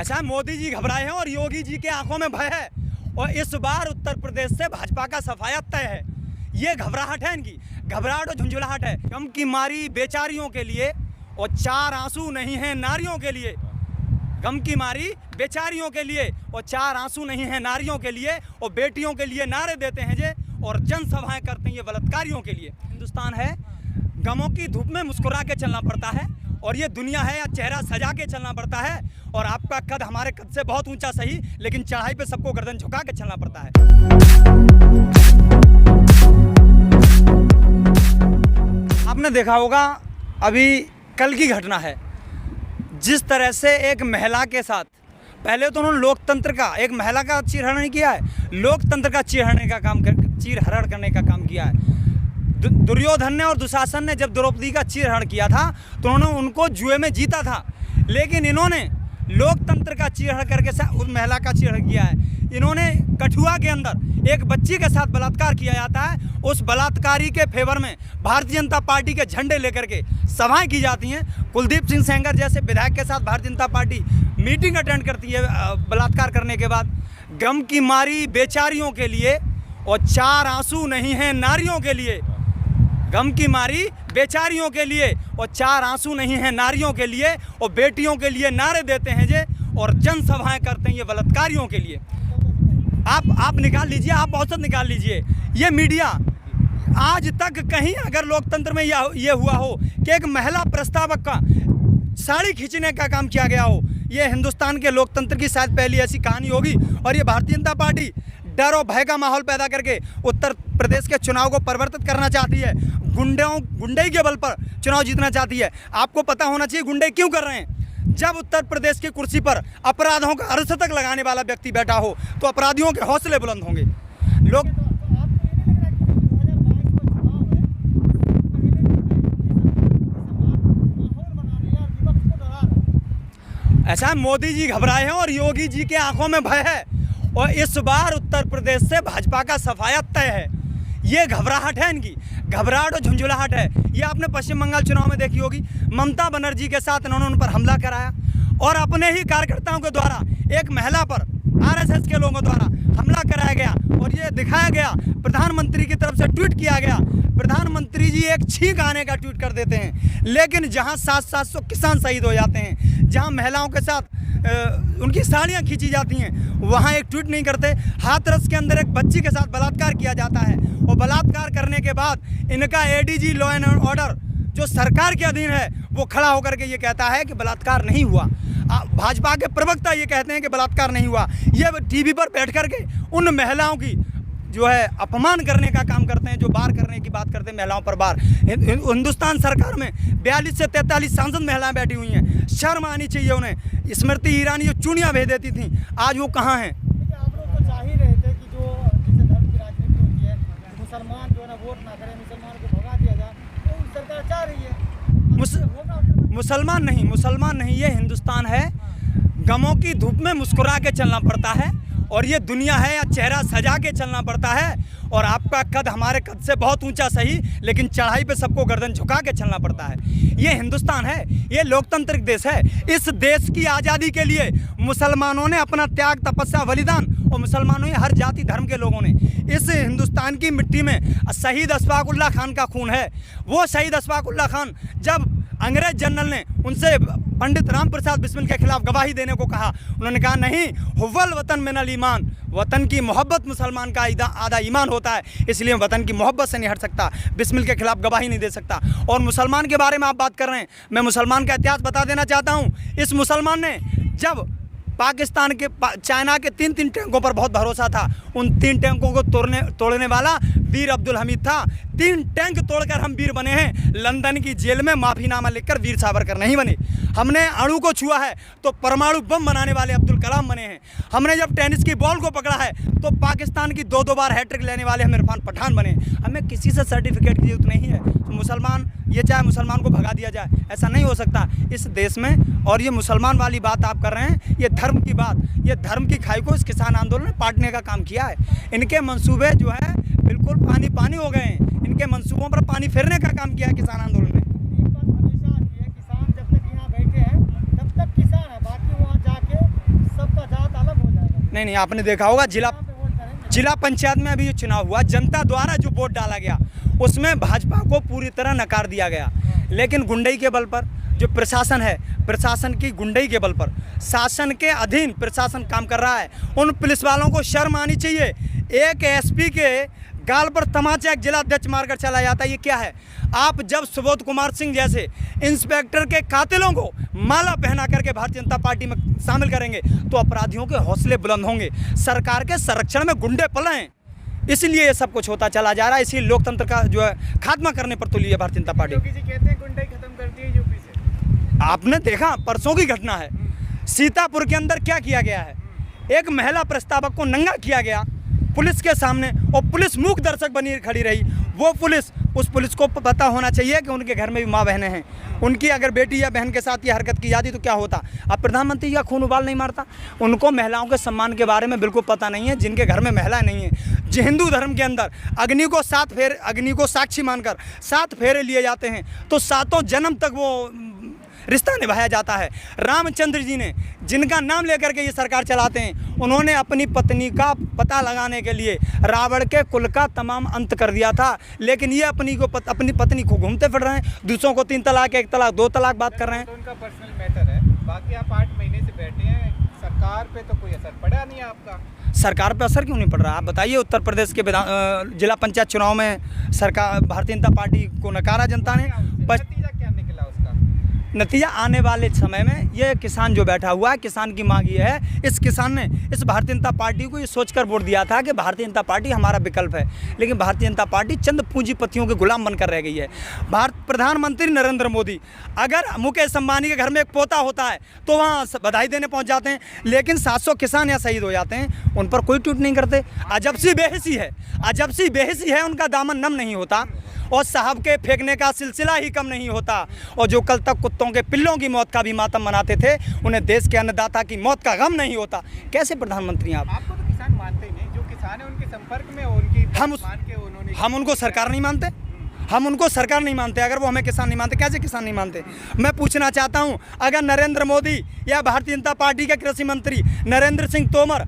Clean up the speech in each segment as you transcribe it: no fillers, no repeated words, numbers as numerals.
ऐसा मोदी जी घबराए हैं और योगी जी के आंखों में भय है और इस बार उत्तर प्रदेश से भाजपा का सफाया तय है। ये घबराहट है इनकी, घबराहट और झुंझुलाहट है। गम की मारी बेचारियों के लिए और चार आंसू नहीं हैं नारियों के लिए। गम की मारी बेचारियों के लिए और चार आंसू नहीं हैं नारियों के लिए और बेटियों के लिए नारे देते हैं जे और जनसभाएं करते हैं ये बलात्कारियों के लिए। हिंदुस्तान है, गमों की धूप में मुस्कुरा के चलना पड़ता है और ये दुनिया है या चेहरा सजा के चलना पड़ता है। और आपका कद हमारे कद से बहुत ऊंचा सही, लेकिन चढ़ाई पे सबको गर्दन झुका के चलना पड़ता है। आपने देखा होगा अभी कल की घटना है, जिस तरह से एक महिला के साथ, पहले तो उन्होंने लोकतंत्र का, एक महिला का चीरहरण नहीं किया है, लोकतंत्र का चीरहरण करने का काम किया है। दुर्योधन ने और दुशासन ने जब द्रौपदी का चीरहरण किया था तो उन्होंने उनको जुए में जीता था, लेकिन इन्होंने लोकतंत्र का चीरहरण करके उस महिला का चीरहरण किया है। इन्होंने कठुआ के अंदर एक बच्ची के साथ बलात्कार किया जाता है, उस बलात्कारी के फेवर में भारतीय जनता पार्टी के झंडे लेकर के सभाएं की जाती हैं। कुलदीप सिंह सेंगर जैसे विधायक के साथ Bharatiya Janata party meeting attend करती है बलात्कार करने के बाद। गम की मारी बेचारियों के लिए और चार आंसू नहीं हैं नारियों के लिए। गम की मारी बेचारियों के लिए और चार आंसू नहीं हैं नारियों के लिए और बेटियों के लिए नारे देते हैं जे और जनसभाएं करते हैं ये बलात्कारियों के लिए। आप निकाल लीजिए, आप औसत निकाल लीजिए। ये मीडिया आज तक कहीं अगर लोकतंत्र में ये हुआ हो कि एक महिला प्रस्तावक का साड़ी खींचने का काम किया गया हो, ये हिंदुस्तान के लोकतंत्र की शायद पहली ऐसी कहानी होगी। और ये भारतीय जनता पार्टी डर और भय का माहौल पैदा करके उत्तर प्रदेश के चुनाव को परिवर्तित करना चाहती है, गुंडई के बल पर चुनाव जीतना चाहती है। आपको पता होना चाहिए गुंडई क्यों कर रहे हैं। जब उत्तर प्रदेश की कुर्सी पर अपराधों का अर्धशतक लगाने वाला व्यक्ति बैठा हो तो अपराधियों के हौसले बुलंद होंगे। लोग ऐसा मोदी जी घबराए हैं और योगी जी के आंखों में भय है और इस बार उत्तर प्रदेश से भाजपा का सफाया तय है। ये घबराहट है इनकी, घबराहट और झुंझुलाहट है। ये आपने पश्चिम बंगाल चुनाव में देखी होगी, ममता बनर्जी के साथ इन्होंने उन पर हमला कराया और अपने ही कार्यकर्ताओं के द्वारा एक महिला पर आरएसएस के लोगों द्वारा हमला कराया गया और ये दिखाया गया, प्रधानमंत्री की तरफ से ट्वीट किया गया। प्रधानमंत्री जी एक छींक आने का ट्वीट कर देते हैं, लेकिन जहां 700 किसान शहीद हो जाते हैं, जहां महिलाओं के साथ उनकी साड़ियाँ खींची जाती हैं, वहाँ एक ट्वीट नहीं करते। हाथरस के अंदर एक बच्ची के साथ बलात्कार किया जाता है और बलात्कार करने के बाद इनका एडीजी लॉ एंड ऑर्डर जो सरकार के अधीन है वो खड़ा होकर के ये कहता है कि बलात्कार नहीं हुआ। भाजपा के प्रवक्ता ये कहते हैं कि बलात्कार नहीं हुआ। ये टीवी पर बैठ कर के उन महिलाओं की जो है अपमान करने का काम करते हैं, जो बार करने की बात करते हैं महिलाओं पर बार। हिंदुस्तान सरकार में 42 से 43 सांसद महिलाएं बैठी हुई हैं, शर्म आनी चाहिए उन्हें। स्मृति ईरानी जो चूड़ियाँ भेज देती थी, आज वो कहाँ हैं। आप लोग तो चाह ही रहे थे कि जो जिससे धर्म की राजनीति होती है, मुसलमान जो है ना वोट ना करें, मुसलमान को भगा दिया जाए, तो सरकार चाह रही है। मुसलमान नहीं, ये हिंदुस्तान है। गमों की धूप में मुस्कुरा के चलना पड़ता है और ये दुनिया है या चेहरा सजा के चलना पड़ता है। और आपका कद हमारे कद से बहुत ऊंचा सही, लेकिन चढ़ाई पे सबको गर्दन झुका के चलना पड़ता है। ये हिंदुस्तान है, ये लोकतांत्रिक देश है। इस देश की आज़ादी के लिए मुसलमानों ने अपना त्याग, तपस्या, बलिदान, और मुसलमानों ने हर जाति धर्म के लोगों ने इस हिंदुस्तान की मिट्टी में शहीद अशफाक उल्लाह खान का खून है। वो शहीद अशफाक उल्लाह खान जब अंग्रेज जनरल ने उनसे पंडित राम प्रसाद बिस्मिल के खिलाफ गवाही देने को कहा, उन्होंने कहा नहीं, हुव्वल वतन मिनल ईमान, वतन की मोहब्बत मुसलमान का आधा ईमान होता है, इसलिए वतन की मोहब्बत से नहीं हट सकता, बिस्मिल के खिलाफ गवाही नहीं दे सकता। और मुसलमान के बारे में आप बात कर रहे हैं, मैं मुसलमान का इतिहास बता देना चाहता हूँ। इस मुसलमान ने जब पाकिस्तान के चाइना के 3 टैंकों पर बहुत भरोसा था, उन 3 टैंकों को तोड़ने वाला वीर अब्दुल हमीद था। 3 टैंक तोड़कर हम वीर बने हैं। लंदन की जेल में माफीनामा लिखकर वीर सावरकर नहीं बने। हमने अणु को छुआ है तो परमाणु बम बनाने वाले अब्दुल कलाम बने हैं। हमने जब टेनिस की बॉल को पकड़ा है तो पाकिस्तान की 2 बार हैट्रिक लेने वाले हम इरफान पठान बने। हमें किसी से सर्टिफिकेट की जरूरत नहीं है। तो मुसलमान ये चाहे मुसलमान को भगा दिया जाए, ऐसा नहीं हो सकता इस देश में। और ये मुसलमान वाली बात आप कर रहे हैं, ये धर्म की बात, ये धर्म की खाई को इस किसान आंदोलन ने पाटने का काम किया है। इनके मंसूबे जो है बिल्कुल पानी हो गए हैं। इनके मंसूबों पर पानी फेरने का काम किया है किसान आंदोलन ने। हमेशा आती है, किसान जब तक यहाँ बैठे हैं तब तक किसान है, बाकी वहाँ जाके नहीं, आपने देखा होगा जिला पंचायत में अभी जो चुनाव हुआ, जनता द्वारा जो वोट डाला गया उसमें भाजपा को पूरी तरह नकार दिया गया। लेकिन गुंडई के बल पर जो प्रशासन है, प्रशासन की गुंडई के बल पर शासन के अधीन प्रशासन काम कर रहा है। उन पुलिस वालों को शर्म आनी चाहिए। एक एसपी के गाल पर तमाचा एक जिलाध्यक्ष मारकर चला जाता है, ये क्या है? आप जब सुबोध कुमार सिंह जैसे इंस्पेक्टर के कातिलों को माला पहना करके भारतीय जनता पार्टी में शामिल करेंगे तो अपराधियों के हौसले बुलंद होंगे। सरकार के संरक्षण में गुंडे पल रहे हैं, इसलिए ये सब कुछ होता चला जा रहा है। इसीलिए लोकतंत्र का जो है खात्मा करने पर तुली है भारतीय जनता पार्टी। योगी जी कहते हैं गुंडाई खत्म कर दी है यूपी से। आपने देखा परसों की घटना है, सीतापुर के अंदर क्या किया गया है? एक महिला प्रस्तावक को नंगा किया गया पुलिस के सामने और पुलिस मूक दर्शक बनी खड़ी रही। वो उस पुलिस को पता होना चाहिए कि उनके घर में भी माँ बहनें हैं। उनकी अगर बेटी या बहन के साथ ये हरकत की जाती तो क्या होता? अब प्रधानमंत्री का खून उबाल नहीं मारता? उनको महिलाओं के सम्मान के बारे में बिल्कुल पता नहीं है, जिनके घर में महिलाएं नहीं हैं। जो हिंदू धर्म के अंदर अग्नि को साक्षी मानकर 7 फेरे लिए जाते हैं तो 7 जन्म तक वो रिश्ता निभाया जाता है। रामचंद्र जी ने, जिनका नाम लेकर के ये सरकार चलाते हैं, उन्होंने अपनी पत्नी का पता लगाने के लिए रावण के कुल का तमाम अंत कर दिया था। लेकिन ये अपनी पत्नी को घूमते फिर रहे हैं, दूसरों को 3 तलाक, 1 तलाक, 2 तलाक बात कर रहे हैं। तो उनका पर्सनल मैटर है। बाकी आप 8 महीने से बैठे हैं, सरकार पे तो कोई असर पड़ा नहीं है आपका। सरकार पे असर क्यों नहीं पड़ रहा? आप बताइए। उत्तर प्रदेश के जिला पंचायत चुनाव में सरकार भारतीय जनता पार्टी को नकारा जनता ने। नतीजा क्या निकला उसका? नतीजा आने वाले समय में ये किसान जो बैठा हुआ है, किसान की मांग ये है, इस किसान ने इस भारतीय जनता पार्टी को ये सोचकर वोट दिया था कि भारतीय जनता पार्टी हमारा विकल्प है। लेकिन भारतीय जनता पार्टी चंद पूंजीपतियों के गुलाम बनकर रह गई है। प्रधानमंत्री नरेंद्र मोदी, अगर मुकेश अंबानी के घर में एक पोता होता है तो वहाँ बधाई देने पहुँच जाते हैं, लेकिन 700 किसान यहाँ शहीद हो जाते हैं, उन पर कोई ट्वीट नहीं करते। अजब सी बेहिसी है, उनका दामन नम नहीं होता और साहब के फेंकने का सिलसिला ही कम नहीं होता। और जो कल तक कुत्तों के पिल्लों की मौत का भी मातम मनाते थे, उन्हें देश के अन्नदाता की मौत का गम नहीं होता। कैसे प्रधानमंत्री आप? आपको तो किसान मानते ही नहीं, जो किसान है उनके संपर्क में हम उनको सरकार नहीं मानते। हम उनको सरकार नहीं मानते। अगर वो हमें किसान नहीं मानते, कैसे किसान नहीं मानते? मैं पूछना चाहता हूँ, अगर नरेंद्र मोदी या भारतीय जनता पार्टी के कृषि मंत्री नरेंद्र सिंह तोमर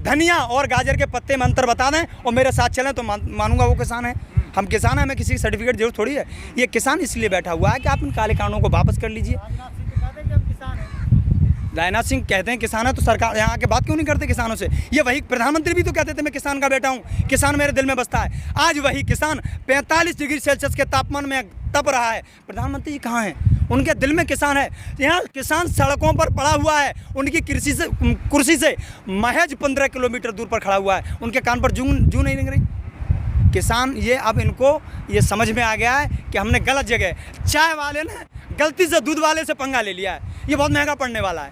धनिया और गाजर के पत्ते में अंतर बता दें और मेरे साथ चलें तो मानूंगा वो किसान है। हम किसान हैं, हमें किसी की सर्टिफिकेट जरूरत थोड़ी है। ये किसान इसलिए बैठा हुआ है कि आप इन काले कानूनों को वापस कर लीजिए। राजनाथ सिंह कहते हैं किसान है, तो सरकार यहाँ आके बात क्यों नहीं करते किसानों से? ये वही प्रधानमंत्री भी तो कहते थे मैं किसान का बेटा हूँ, किसान मेरे दिल में बसता है। आज वही किसान 45 डिग्री सेल्सियस के तापमान में तप रहा है। प्रधानमंत्री जी कहाँ हैं? उनके दिल में किसान है। यहाँ किसान सड़कों पर पड़ा हुआ है, उनकी कुर्सी से महज 15 किलोमीटर दूर पर खड़ा हुआ है। उनके कान पर जूं नहीं लग रही। किसान ये अब इनको ये समझ में आ गया है कि हमने गलत जगह, चाय वाले ने गलती से दूध वाले से पंगा ले लिया है, ये बहुत महंगा पड़ने वाला है।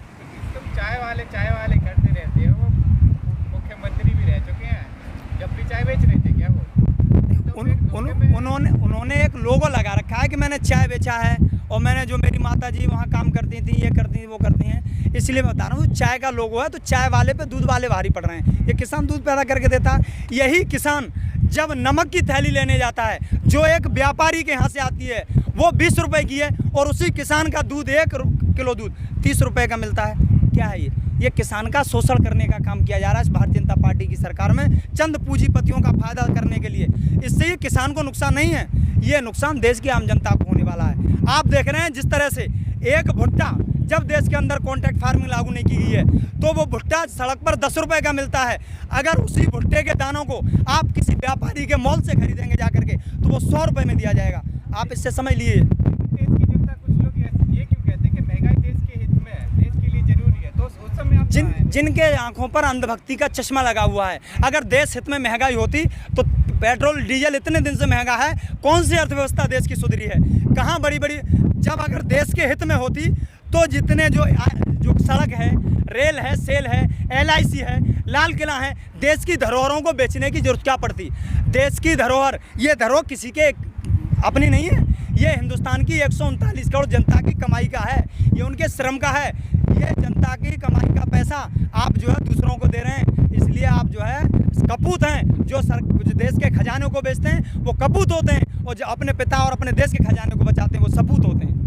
तुम चाय वाले करते रहते हो, वो मुख्यमंत्री भी रह चुके हैं, जब भी चाय बेच रहे थे क्या वो? उन्होंने एक लोगो लगा रखा है कि मैंने चाय बेचा है और मैंने जो मेरी माता जी वहाँ काम करती थी, ये करती थी, वो करती हैं, इसलिए मैं बता रहा हूँ चाय का लोगो है। तो चाय वाले पे दूध वाले भारी पड़ रहे हैं। ये किसान दूध पैदा करके देता है। यही किसान जब नमक की थैली लेने जाता है, जो एक व्यापारी के यहाँ से आती है, वो 20 रुपए की है और उसी किसान का दूध 1 किलो दूध 30 रुपए का मिलता है। क्या है ये किसान का शोषण करने का काम किया जा रहा है इस भारतीय जनता पार्टी की सरकार में, चंद पूंजीपतियों का फायदा करने के लिए। इससे ये किसान को नुकसान नहीं है, ये नुकसान देश की आम जनता को होने वाला है। आप देख रहे हैं जिस तरह से एक भुट्टा, जब देश के अंदर कॉन्ट्रैक्ट फार्मिंग लागू नहीं की गई है तो वो भुट्टा सड़क पर 10 रुपए का मिलता है। अगर उसी भुट्टे के दानों को आप किसी व्यापारी के मॉल से खरीदेंगे जाकर के तो वो 100 रुपए में दिया जाएगा। आप इससे समझ लिए। देश की जनता, कुछ लोग ये क्यों कहते हैं कि महंगाई देश के हित में है, देश के लिए जरूरी है, तो उस समय आप जिनके आंखों पर अंधभक्ति का चश्मा लगा हुआ है, अगर देश हित में महंगाई होती तो पेट्रोल डीजल इतने दिन से महंगा है, कौन सी अर्थव्यवस्था देश की सुधरी है? कहाँ बड़ी जब अगर देश के हित में होती तो जितने जो सड़क है, रेल है, सेल है, LIC है, लाल किला है, देश की धरोहरों को बेचने की जरूरत क्या पड़ती? देश की धरोहर, ये धरोहर किसी के अपनी नहीं है, ये हिंदुस्तान की 139 करोड़ जनता की कमाई का है, ये उनके श्रम का है। ये जनता की कमाई का पैसा आप जो है दूसरों को दे रहे हैं, इसलिए आप जो है कपूत हैं। जो देश के खजाने को बेचते हैं वो कपूत होते हैं, और जो अपने पिता और अपने देश के खजाने को बचाते हैं वो सपूत होते हैं।